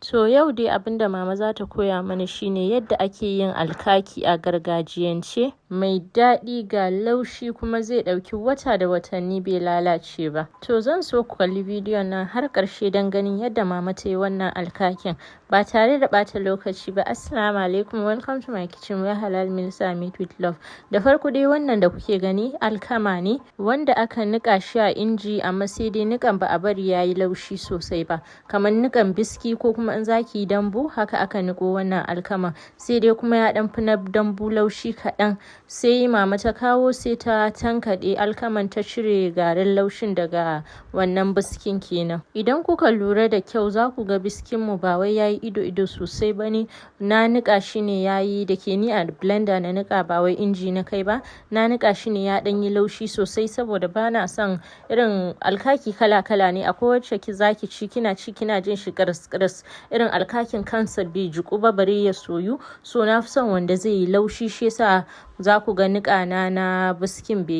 To yau dai abinda mama za ta koya mana shine yadda ake yin alkaki a gargajiyance mai daɗi ga laushi kuma zai ɗauki wata da watanni bai lalace ba. To zan so ku kalli bidiyon nan har ƙarshe don ganin yadda mama ta yi wannan alkakin ba tare da ɓata lokaci ba. Assalamu alaikum, welcome to my kitchen where halal meals are made with love. Da farko dai wannan da kuke gani alkama ne wanda aka niƙa shi a inji, amma sai dai niƙan ba a bari yayi laushi sosai ba, kamar niƙan biski ko kuma in zaki yi dambu haka aka niko wannan alkama, sai dai kuma ya dan fi na dambu laushi kaɗan. Sai mama ta kawo sai ta tankaɗe alkaman ta cire garin laushin daga wannan biskin kenan. Idan kuka lura da kyau za ku ga biskin mu ba wai yayi ido sosai bane. Na niƙa shi ne yayi, da ke ni a blender na niƙa ba wai inji na kai ba, na niƙa shi ne ya ɗan yi laushi sosai saboda bana son irin alkaki kala ne. Akwai wacce zaki ci kina jin shi karas irin alkakin kansa bai jiku ba bare ya soyu. So na fi son wanda zai yi laushi, shi yasa za ku ga niƙa na biskin bai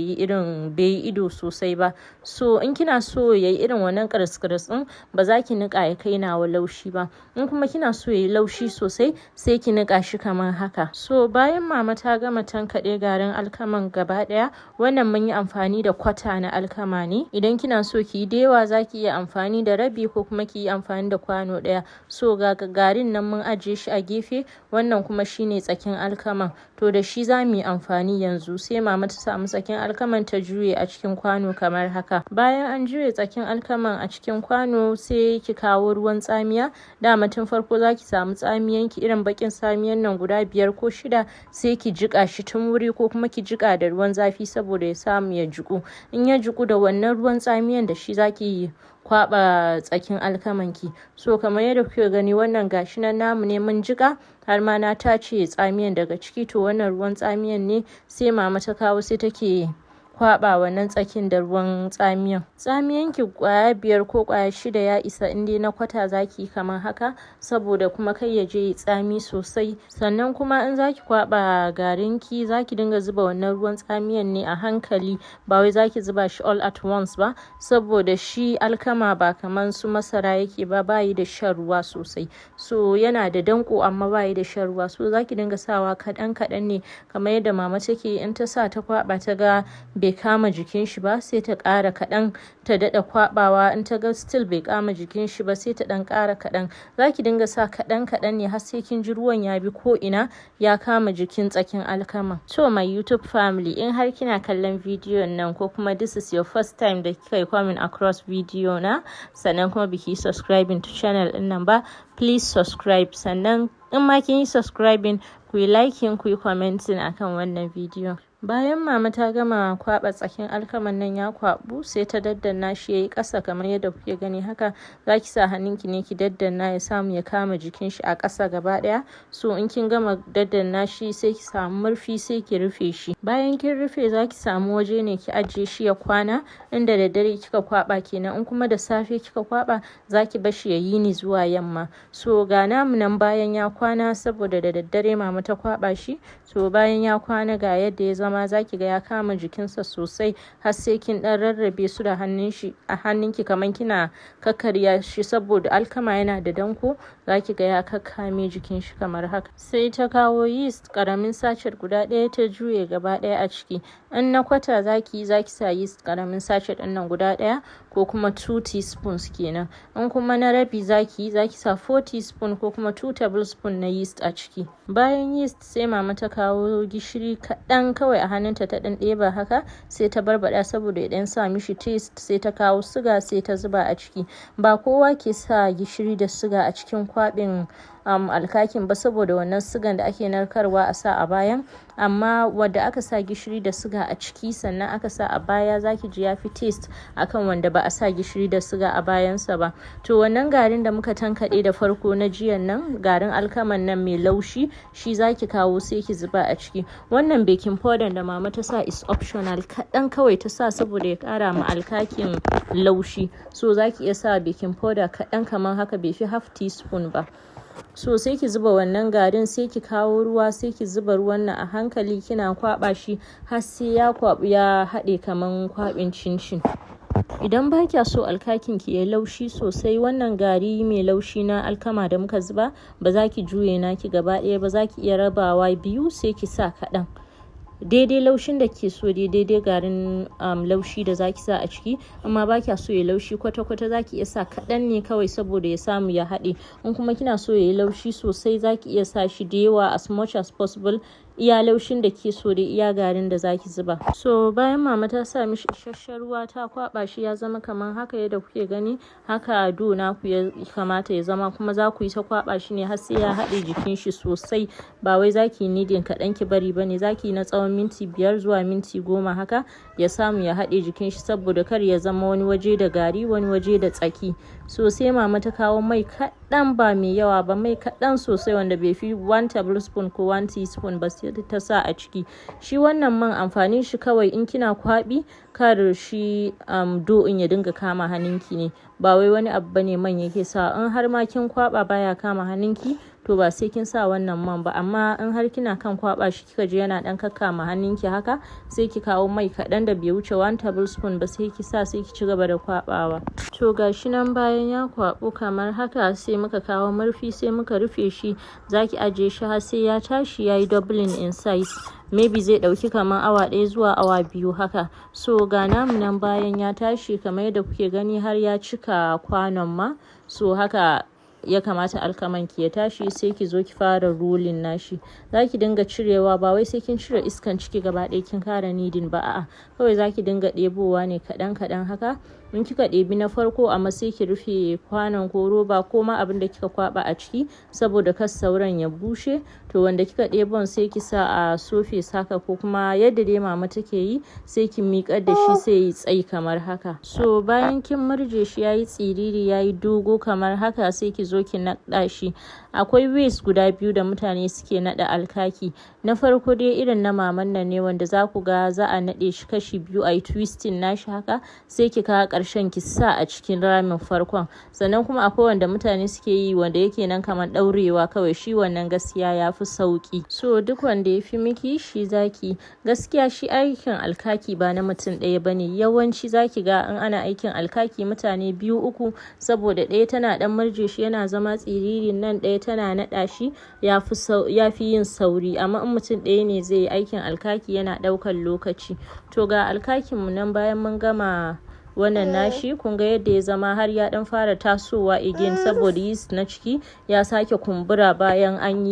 yi ido sosai ba. So in kina so yayi irin wannan karas din ba za ki niƙa ya kai nawa laushi ba. In kuma kina so yayi laushi sosai sai ki niƙa shi kamar haka. So bayan mama ta gama tankaɗe garin alkaman gaba ɗaya, wannan mun yi amfani da kwata na alkama ne. Idan kina so ki yi da yawa za ki iya amfani da rabi ko kuma ki yi amfani da kwano ɗaya. So ga garin nan mun ajiye shi a gefe, wannan kuma shine tsakin alkaman, to da shi za mu yi amfani yanzu. Sai mama ta samu tsakin alkaman ta juye a cikin kwano kamar haka. Bayan an juye tsakin alkaman a cikin kwano sai ki kawo ruwan tsamiya. Dama tun farko za ki samu tsamiyan ki, irin bakin tsamiyan nan guda 5 ko 6, sai ki jika shi tun wuri ko kuma ki jika da ruwan zafi saboda ya samu ya jiku. In ya jiku da wannan ruwan tsamiyan da shi za ki kwaba tsakin alkaman ki. So kamar yadda kuke gani wannan gashi nan namu ne mun jika, har ma na tace tsamiyan daga ciki. To wannan ruwan tsamiyan ne sai mama ta kawo sai take kwaba wannan tsakin da ruwan tsamiyan. Tsamiyan ki kwaya 5 ko kwaya 6 ya isa, in dai na kwata zaki kamar haka saboda kuma kai ya je tsami sosai. Sannan kuma in zaki kwaba garin ki zaki dinga zuba wannan ruwan tsamiyan ne a hankali, ba wai zaki zuba shi all at once ba, saboda shi alkama ba kaman su masara yake ba, bayi da shan ruwa sosai. So yana da danko amma bayi da shan ruwa, so zaki dinga sawa kaɗan ne kamar yadda mama take. In ta sa ta kwaba ta ga bai kama jikin shi ba sai ta ƙara kaɗan, ta daɗa kwabawa. In ta ga still bai kama jikin shi ba sai ta ɗan ƙara kaɗan. Zaki dinga sa kaɗan ne har sai kin ji ruwan ya bi ko ina ya kama jikin tsakin alkama. To my YouTube family, in har kina kallon bidiyon nan ko kuma this is your first time da kika yi coming across video na, sannan kuma biki subscribing to channel din nan ba, please subscribe. Sannan in ma kin yi subscribing, ku yi liking, ku yi commenting akan wannan bidiyon. Bayan mama ta gama kwaba tsakin alkaman nan ya kwabu, sai ta daddanna shi yayi ƙasa kamar yadda kuke gani haka. Zaki sa hannunki ne ki daddanna ya samu ya kama jikin shi a ƙasa gaba ɗaya. So in kin gama daddanna shi sai ki samu murfi sai ki rufe shi. Bayan kin rufe zaki samu waje ne ki ajiye shi ya kwana, inda da dare kika kwaba kenan. In kuma da safe kika kwaba zaki bar shi ya yini zuwa yamma. So ga namu nan bayan ya kwana saboda da daddare mama ta kwaba shi. So bayan ya kwana ga yadda ya zama, zaki ga ya kama jikinsa sosai har sai kin dan rarrabe su da hannunki kamar kina kakkarya shi, saboda alkama yana da danko. Zaki ga ya kakkame jikin shi kamar haka. Sai ta kawo yeast karamin sachet guda 1 ta juye gaba ɗaya a ciki. In na kwata zaki sa yeast karamin sachet din nan guda 1 ko kuma 2 teaspoons kenan. In kuma na rabi zaki sa 4 teaspoon ko kuma 2 tablespoon na yeast a ciki. Bayan yeast sai mama ta kawo gishiri kaɗan kawai a hannunta ta ɗan ɗeba haka, sai ta barbaɗa saboda ya ɗan sa mishi taste. Sai ta kawo suga sai ta zuba a ciki. Ba kowa ke sa gishiri da suga a cikin kwaɓin alkakin ba saboda wannan sugan da ake narkarwa a sa a bayan, amma wadda aka sa gishiri da suga a ciki sannan aka sa a baya zaki ji ya fi taste akan wanda ba a sa gishiri da suga a bayansa ba. To wannan garin da muka tankaɗe da farko na jiyan nan, garin alkaman nan mai laushi, shi zaki kawo sai ki zuba a ciki. Wannan baking powder da mama ta sa is optional, kaɗan kawai ta sa saboda ya ƙara ma alkakin laushi. So zaki iya sa baking powder kaɗan kamar haka, bai fi half teaspoon ba. So sai ki zuba wannan garin, sai ki kawo ruwa, sai ki zuba ruwan nan a hankali kina kwaba shi har sai ya kwabu ya haɗe kaman kwabin cincin. Idan ba kya so alkakin ki ya laushi sosai, wannan gari mai laushi na alkama da muka zuba ba za ki juye naki gaba ɗaya ba, za ki iya rabawa biyu sai ki sa kaɗan. Daidai laushin da ke so, daidai garin laushi da zaki sa a ciki. Amma ba kya so ya laushi kwata-kwata, zaki iya sa kaɗan ne kawai saboda ya samu ya haɗe. In kuma kina so ya yi laushi sosai, zaki iya sa shi da yawa, as much as possible. Iya laushin da ke so da iya garin da zaki zuba. So bayan mama ta sa mishi isasshen ruwa ta kwaba shi ya zama kamar haka yadda kuke gani, haka dough naku ya kamata ya zama, kuma za ku yi ta kwaba shi ne har sai ya haɗe jikin shi sosai. Ba wai zaki yi kneading kaɗan ki bari bane, zaki yi na tsawon minti 5 zuwa minti 10 haka ya samu ya haɗe jikin shi, saboda kar ya zama wani waje da gari wani waje da tsaki. So sai mama ta kawo mai kaɗan, ba mai yawa ba, mai kaɗan sosai wanda bai fi 1 tablespoon ko 1 teaspoon ba, sai ta sa a ciki. Shi wannan man amfanin shi kawai in kina kwaɓi kar shi dough in ya dinga kama hannunki ne, ba wai wani abu bane man yake sa. In har ma kin kwaba baya kama hannunki to ba sai kin sa wannan man ba, amma in har kina kan kwaba shi kika ji yana dan kakkama hannunki haka, sai ki kawo mai kaɗan da bai wuce 1 tablespoon ba, sai ki sa, sai ki ci gaba da kwabawa. To gashi nan bayan ya kwabu kamar haka, sai muka kawo murfi sai muka rufe shi. Zaki ajiye shi har sai ya tashi yayi doubling in size. Maybe zai dauki kamar awa 1 zuwa awa 2 haka. So ga namu nan bayan ya tashi kamar yadda kuke gani har ya cika kwanon ma. So haka ya kamata alkaman ki ya tashi, sai ki zo ki fara rolling nashi. Zaki dinga cirewa, ba wai sai kin cire iskan ciki gaba ɗaya kin kara kneading ba, a'a, kawai zaki dinga ɗebowa ne kaɗan haka. In kika ɗebi na farko, amma sai ki rufe kwanon ko roba ko ma abin da kika kwaba a ciki, saboda kar sauran ya bushe. To wanda kika ɗebon sai ki sa a sofe saka, ko kuma yadda dai mama take yi, sai ki miƙar da shi sai yi tsayi kamar haka. So bayan kin murje shi yayi tsiriri yayi dogo kamar haka, sai ki zo ki naɗa shi. Akwai ways guda biyu da mutane suke naɗa alkaki. Na farko dai irin na maman nan ne, wanda za ku ga za a naɗe shi kashi biyu, a yi twisting nashi haka, sai ki kawo ƙarshen ki sa a cikin ramin farkon. Sannan kuma akwai wanda mutane suke yi wanda yake nan kamar ɗaurewa kawai, shi wannan gaskiya ya fi sauƙi. So duk wanda ya fi miki shi zaki. Gaskiya shi aikin alkaki ba na mutum ɗaya bane. Yawanci zaki ga in ana aikin alkaki mutane 2-3, saboda ɗaya tana ɗan murje shi yana zama tsiririn nan, ɗaya tana naɗa shi, ya fi yin sauri. Amma in mutum ɗaya ne zai yi aikin alkaki yana ɗaukar lokaci. To ga alkakin mu nan bayan mun gama wannan nashi, kun ga yadda ya zama har ya dan fara tasowa again, saboda yeast na ciki ya sake kumbura bayan an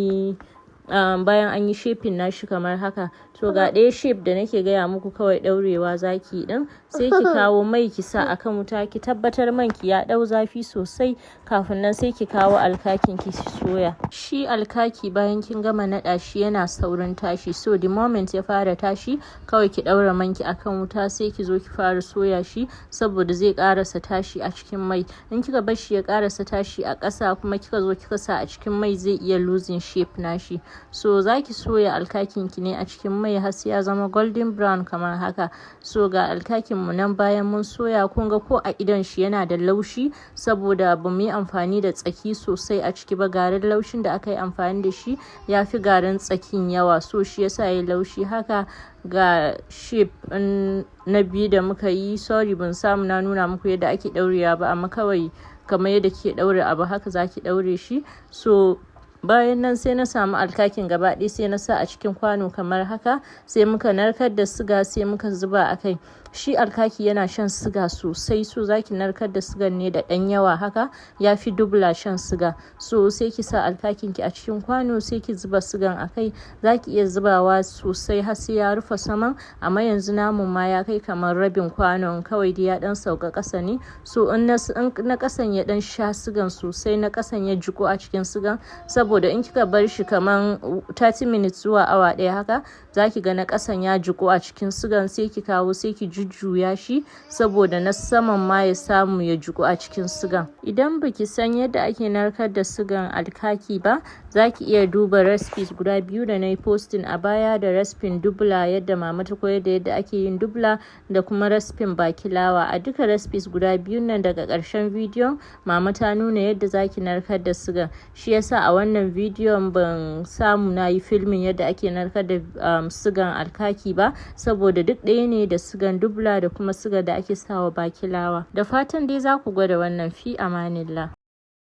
yi shaping nashi kamar haka. To ga ɗaya shape da nake gaya muku, kawai ɗaurewa zaki din, sai ki kawo mai ki sa akan wuta, ki tabbatar man ki ya ɗau zafi sosai. Kafin nan sai ki kawo alkakin ki soya. Shi alkaki bayan kin gama naɗa shi yana saurin tashi, so the moment ya fara tashi kawai ki ɗaura man ki akan wuta, sai ki zo ki fara soya shi, saboda zai ƙarasa tashi a cikin mai. In kika bar shi ya ƙarasa tashi a ƙasa kuma kika zo kika sa a cikin mai, zai iya losing shape nashi. So zaki soya alkakin ki ne a cikin mai har sai ya zama golden brown kamar haka. So ga alkakin mu nan bayan mun soya, kun ga ko a idon shi yana da laushi, saboda ba mu yi amfani da tsaki sosai a ciki ba. Garin laushin da aka yi amfani da shi ya fi garin tsakin yawa, so shi yasa yayi laushi haka. Ga shape na biyu da muka yi, sorry ban samu na nuna muku yadda ake ɗaurewa ba, amma kawai kamar yadda kike ɗaure abu haka zaki ɗaure shi. So bayan nan sai na samu alkakin gaba ɗaya sai na sa a cikin kwano kamar haka, sai muka narkar da siga sai muka zuba a kai. Shi alkaki yana shan siga sosai, so zaki narkar da sigan ne da ɗan yawa haka, ya fi dubla shan siga. So sai ki sa alkakin ki a cikin kwano, sai ki zuba sigan a kai. Zaki iya zubawa sosai har sai ya rufe saman, amma yanzu namun ma ya kai kamar rabin kwanon, kawai dai ya ɗan sauka ƙasa ne. So in na ƙasan ya ɗan sha sigan sosai, na ƙasan ya jiko a cikin sigan, saboda in kika bar shi kaman 30 minutes zuwa awa 1 haka, zaki ga na ƙasan ya jiko a cikin sigan, sai ki kawo sai ki jujjuya shi, saboda na saman ma ya samu ya jiko a cikin sigan. Idan baki san yadda ake narkar da sigan alkaki ba, za ki iya duba recipes guda biyu da na yi posting a baya, da recipe dubla yadda mama ta koyar da yadda ake yin dubla, da kuma recipe bakilawa. A duka recipes guda biyun nan daga ƙarshen bidiyon mama ta nuna yadda za ki narkar da siga. Shi yasa a wannan bidiyon ban samu na yi filmin yadda ake narkar da sigan alkaki ba, saboda duk ɗaya ne da sigan dubla da kuma sigar da ake sawa bakilawa. Da fatan dai za ku gwada wannan. Fi amanillah.